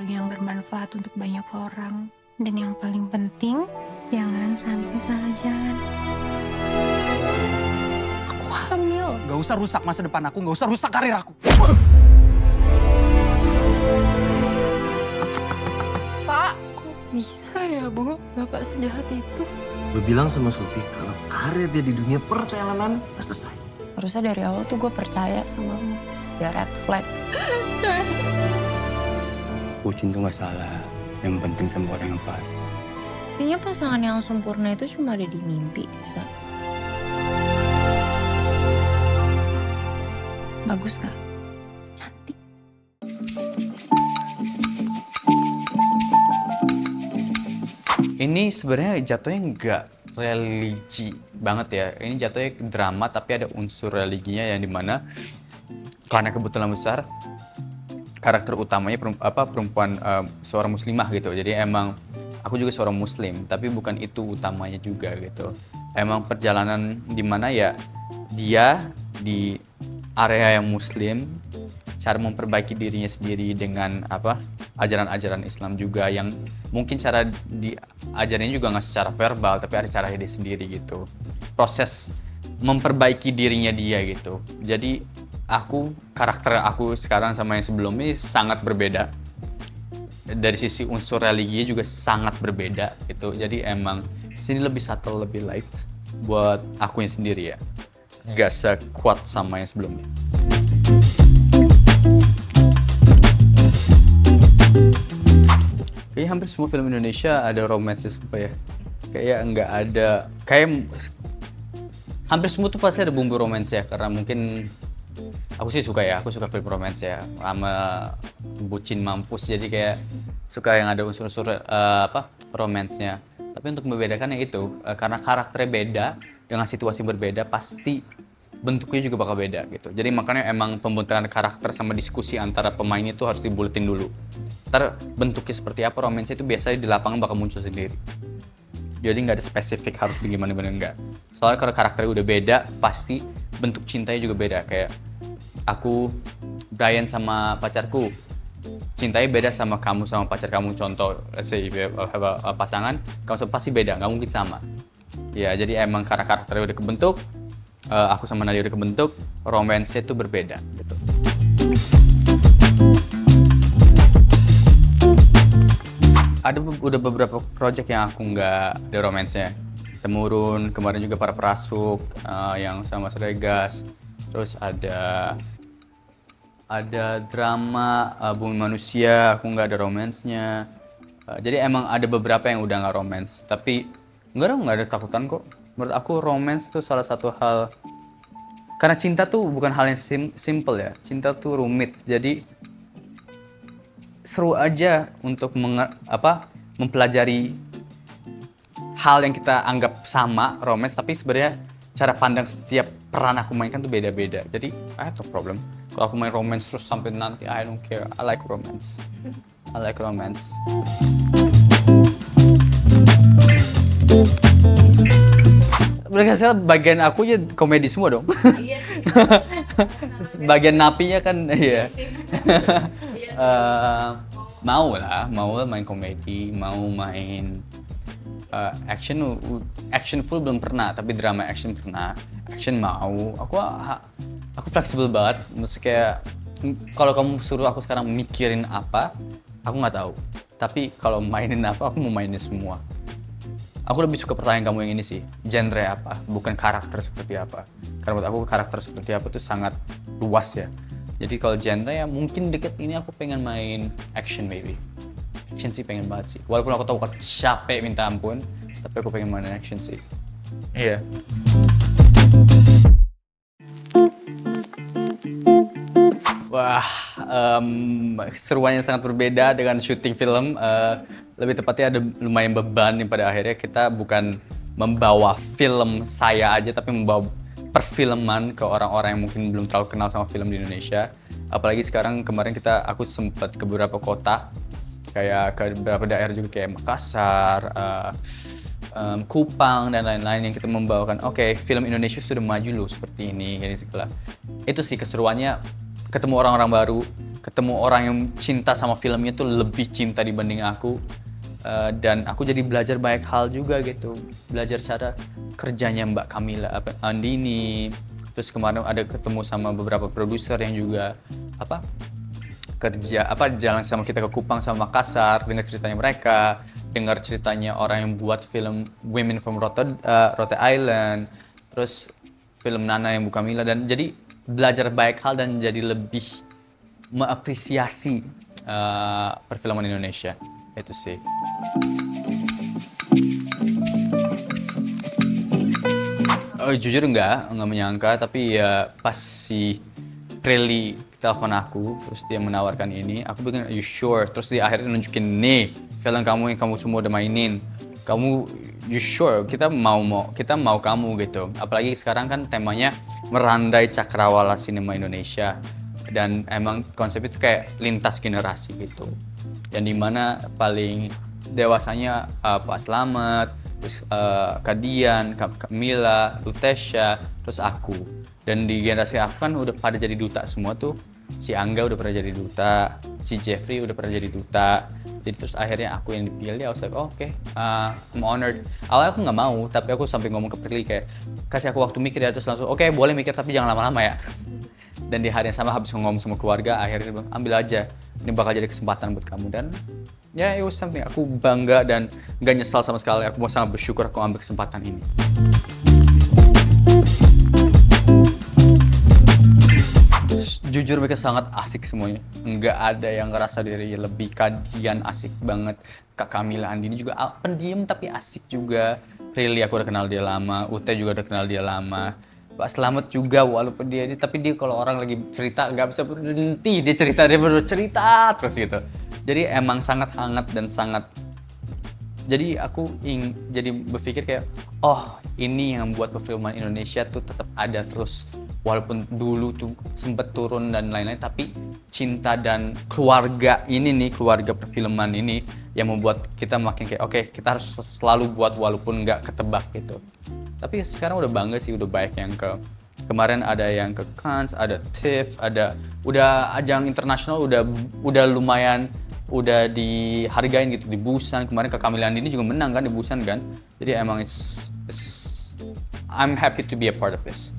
hal yang bermanfaat untuk banyak orang. Dan yang paling penting, jangan sampai salah jalan. Aku hamil. Gak usah rusak masa depan aku, gak usah rusak karir aku. Pak, kok bisa ya, Bu? Bapak sejahat itu. Gue bilang sama Suti kalau karir dia di dunia pertelenan udah selesai. Harusnya dari awal tuh gue percaya sama lo. Ya red flag. Bucin tuh gak salah. Yang penting sama orang yang pas. Kayaknya pasangan yang sempurna itu cuma ada di mimpi, Sa. Bagus gak? Cantik. Ini sebenarnya jatuhnya nggak religi banget ya. Ini jatuhnya drama tapi ada unsur religinya yang dimana karena kebetulan besar karakter utamanya perempuan seorang muslimah gitu. Jadi emang aku juga seorang muslim tapi bukan itu utamanya juga gitu. Emang perjalanan dimana ya dia di area yang muslim, cara memperbaiki dirinya sendiri dengan ajaran-ajaran Islam juga yang mungkin cara diajarinnya juga nggak secara verbal tapi ada cara dia sendiri gitu. Proses memperbaiki dirinya dia gitu. Jadi karakter aku sekarang sama yang sebelumnya sangat berbeda. Dari sisi unsur religi juga sangat berbeda gitu. Jadi emang sini lebih subtle, lebih light buat akunya sendiri ya. Gak sekuat sama yang sebelumnya. Kayaknya hampir semua film Indonesia ada romance sumpah ya. Kayak nggak ada, kayak hampir semua tuh pasti ada bumbu romance ya. Karena mungkin aku sih suka film romance ya. Sama bucin mampus jadi kayak suka yang ada unsur-unsur romance-nya. Tapi untuk membedakannya itu, karena karakternya beda, dengan situasi berbeda, pasti bentuknya juga bakal beda gitu. Jadi makanya emang pembentukan karakter sama diskusi antara pemain itu harus dibuletin dulu. Ntar bentuknya seperti apa, romance itu biasanya di lapangan bakal muncul sendiri. Jadi nggak ada spesifik harus bagaimana enggak. Soalnya kalau karakternya udah beda, pasti bentuk cintanya juga beda. Kayak aku, Brian sama pacarku, cintanya beda sama kamu sama pacar kamu. Contoh, let's say pasangan, kamu pasti beda, nggak mungkin sama. Ya jadi emang karena karakternya udah kebentuk, aku sama Nadia udah kebentuk, romance-nya itu berbeda gitu. Udah beberapa project yang aku nggak ada romance-nya. Temurun, kemarin juga Para Perasuk, yang sama Mas Regas. Terus ada drama Bumi Manusia, aku nggak ada romance-nya. Jadi emang ada beberapa yang udah nggak romance, tapi nggak ada takutan kok. Menurut aku romance tuh salah satu hal, karena cinta tuh bukan hal yang simple ya. Cinta tuh rumit, jadi seru aja untuk mempelajari hal yang kita anggap sama romance, tapi sebenarnya cara pandang setiap peran aku mainkan tuh beda-beda. Jadi I have no problem. Kalau aku main romance terus sampai nanti, I don't care. I like romance. Mereka salah bagian aku ya komedi semua dong. Iya sih. Bagian napinya kan ya. Mau lah main komedi, mau main action full belum pernah, tapi drama action pernah. Action mau. Aku fleksibel banget. Maksudnya kayak kalau kamu suruh aku sekarang mikirin apa, aku nggak tahu. Tapi kalau mainin apa, aku mau mainin semua. Aku lebih suka pertanyaan kamu yang ini sih, genre apa, bukan karakter seperti apa. Karena menurut aku karakter seperti apa itu sangat luas ya. Jadi kalau genre ya mungkin deket ini aku pengen main action maybe. Action sih pengen banget sih. Walaupun aku tahu capek minta ampun, tapi aku pengen main action sih. Iya. Wah, seruannya sangat berbeda dengan syuting film. Lebih tepatnya ada lumayan beban yang pada akhirnya kita bukan membawa film saya aja, tapi membawa perfilman ke orang-orang yang mungkin belum terlalu kenal sama film di Indonesia. Apalagi sekarang kemarin aku sempat ke beberapa kota, kayak ke beberapa daerah juga kayak Makassar, Kupang dan lain-lain yang kita membawakan. Oke, film Indonesia sudah maju loh seperti ini segala. Itu sih keseruannya, ketemu orang-orang baru, ketemu orang yang cinta sama filmnya tuh lebih cinta dibanding aku. Dan aku jadi belajar banyak hal juga gitu, belajar cara kerjanya Mbak Camilla Andini. Terus kemarin ada ketemu sama beberapa produser yang juga jalan sama kita ke Kupang sama Makassar, dengar ceritanya mereka, dengar ceritanya orang yang buat film Women from Rote Island, terus film Nana yang Bu Camilla, dan jadi belajar banyak hal dan jadi lebih mengapresiasi perfilman Indonesia. Itu sih. Jujur enggak menyangka, tapi ya pas si Prilly telepon aku, terus dia menawarkan ini, aku bilang, "You sure?" Terus dia akhirnya nunjukin, "Nih, film kamu yang kamu semua udah mainin. Kamu, you sure? Kita mau kamu," gitu. Apalagi sekarang kan temanya merandai cakrawala sinema Indonesia. Dan emang konsep itu kayak lintas generasi gitu. Yang dimana paling dewasanya Pak Slamet, terus Kadian, Camilla, Lutesha, terus aku. Dan di generasi aku kan udah pada jadi duta semua tuh. Si Angga udah pernah jadi duta, si Jeffrey udah pernah jadi duta. Jadi terus akhirnya aku yang dipilih. I was like, okay, I'm honored. Awalnya aku nggak mau, tapi aku sampai ngomong ke Prilly kayak, kasih aku waktu mikir ya, terus langsung, oke, boleh mikir tapi jangan lama-lama ya. Dan di hari yang sama habis ngomong sama keluarga, akhirnya dia bilang, ambil aja, ini bakal jadi kesempatan buat kamu. Dan ya, it was something, aku bangga dan gak nyesal sama sekali. Aku mau sangat bersyukur aku ambil kesempatan ini. Jujur mereka sangat asik semuanya, nggak ada yang ngerasa diri lebih. Kadian asik banget, Kak Camilla Andini juga pendiam tapi asik juga. Prilly aku udah kenal dia lama, Ute juga udah kenal dia lama. Pak Slamet juga, walaupun tapi dia kalau orang lagi cerita nggak bisa berhenti, dia baru cerita terus gitu. Jadi emang sangat hangat dan sangat, jadi aku jadi berpikir kayak, oh ini yang membuat perfilman Indonesia tuh tetap ada terus. Walaupun dulu tuh sempet turun dan lain-lain, tapi cinta dan keluarga ini nih, keluarga perfilman ini yang membuat kita makin kayak, oke, kita harus selalu buat walaupun nggak ketebak gitu. Tapi sekarang udah bangga sih, udah banyak yang kemarin ada yang ke Cannes, ada TIFF, udah ajang internasional, udah lumayan, udah dihargain gitu di Busan. Kemarin ke Camilla Andini juga menang kan di Busan kan. Jadi emang I'm happy to be a part of this.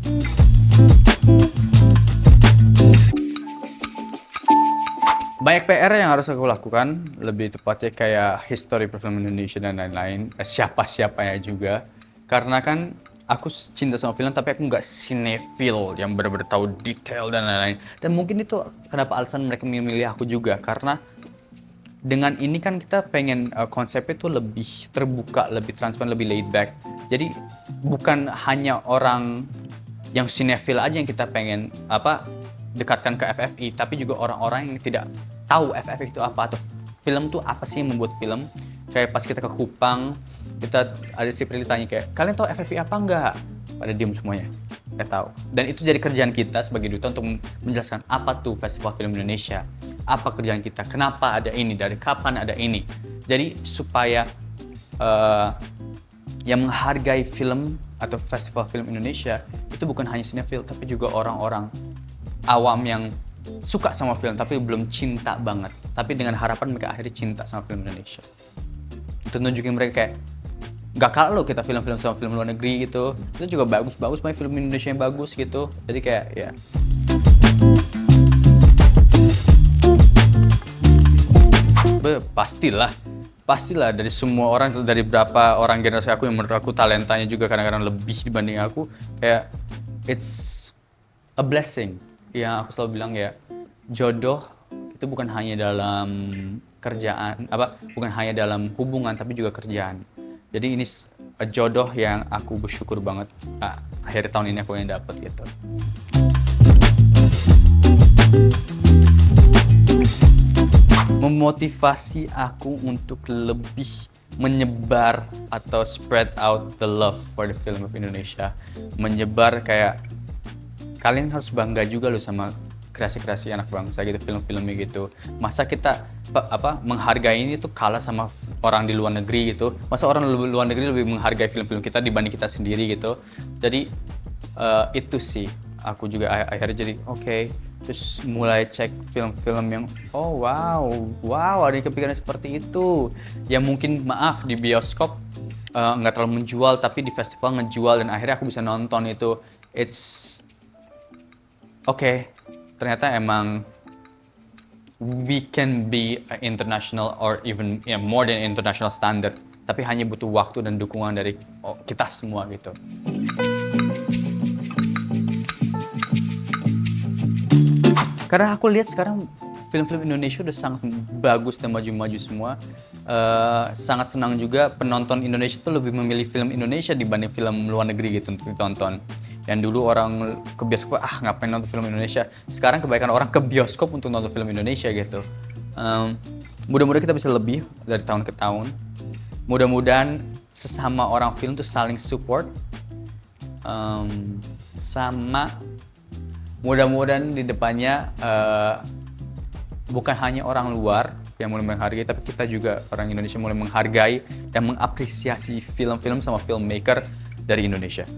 Banyak PR yang harus aku lakukan, lebih tepatnya kayak history perfilman Indonesia dan lain-lain, siapa-siapanya juga. Karena kan aku cinta sama film, tapi aku nggak sinefil yang benar-benar tahu detail dan lain-lain. Dan mungkin itu kenapa alasan mereka memilih aku juga, karena dengan ini kan kita pengen konsepnya tuh lebih terbuka, lebih transparan, lebih laid back. Jadi bukan hanya orang yang sinefil aja yang kita pengen dekatkan ke FFI, tapi juga orang-orang yang tidak tahu FFI itu apa, atau film tuh apa sih yang membuat film. Kayak pas kita ke Kupang, kita ada si Prilly tanya kayak, kalian tahu FFI apa enggak? Pada diem semuanya, nggak tahu. Dan itu jadi kerjaan kita sebagai duta untuk menjelaskan apa tuh Festival Film Indonesia, apa kerjaan kita, kenapa ada ini, dari kapan ada ini. Jadi supaya yang menghargai film atau Festival Film Indonesia itu bukan hanya sinefil, tapi juga orang-orang awam yang suka sama film tapi belum cinta banget. Tapi dengan harapan mereka akhirnya cinta sama film Indonesia. Untuk nunjukin mereka kayak, gak kalah loh kita film-film sama film luar negeri gitu. Itu juga bagus-bagus, banyak film Indonesia yang bagus gitu. Jadi kayak, ya. Pastilah dari semua orang, dari berapa orang generasi aku yang menurut aku talentanya juga kadang-kadang lebih dibanding aku, kayak it's a blessing. Yang aku selalu bilang ya, jodoh itu bukan hanya dalam kerjaan, bukan hanya dalam hubungan, tapi juga kerjaan. Jadi ini jodoh yang aku bersyukur banget akhir tahun ini aku yang dapet gitu. Memotivasi aku untuk lebih menyebar atau spread out the love for the film of Indonesia. Menyebar kayak, kalian harus bangga juga loh sama kreasi-kreasi anak bangsa gitu, film-filmnya gitu. Masa kita menghargai ini tuh kalah sama orang di luar negeri gitu. Masa orang di luar negeri lebih menghargai film-film kita dibanding kita sendiri gitu. Jadi itu sih aku juga akhirnya jadi oke, terus mulai cek film-film yang oh wow ada yang kepikiran seperti itu, yang mungkin maaf di bioskop nggak terlalu menjual tapi di festival ngejual dan akhirnya aku bisa nonton itu. It's okay, ternyata emang we can be international or even more than international standard, tapi hanya butuh waktu dan dukungan dari kita semua gitu. Karena aku lihat sekarang film-film Indonesia udah sangat bagus dan maju-maju semua. Sangat senang juga penonton Indonesia tuh lebih memilih film Indonesia dibanding film luar negeri gitu untuk ditonton. Yang dulu orang ke bioskop, ngapain nonton film Indonesia. Sekarang kebanyakan orang ke bioskop untuk nonton film Indonesia gitu. Mudah-mudahan kita bisa lebih dari tahun ke tahun. Mudah-mudahan sesama orang film tuh saling support. Sama mudah-mudahan di depannya bukan hanya orang luar yang mulai menghargai, tapi kita juga orang Indonesia mulai menghargai dan mengapresiasi film-film sama filmmaker dari Indonesia.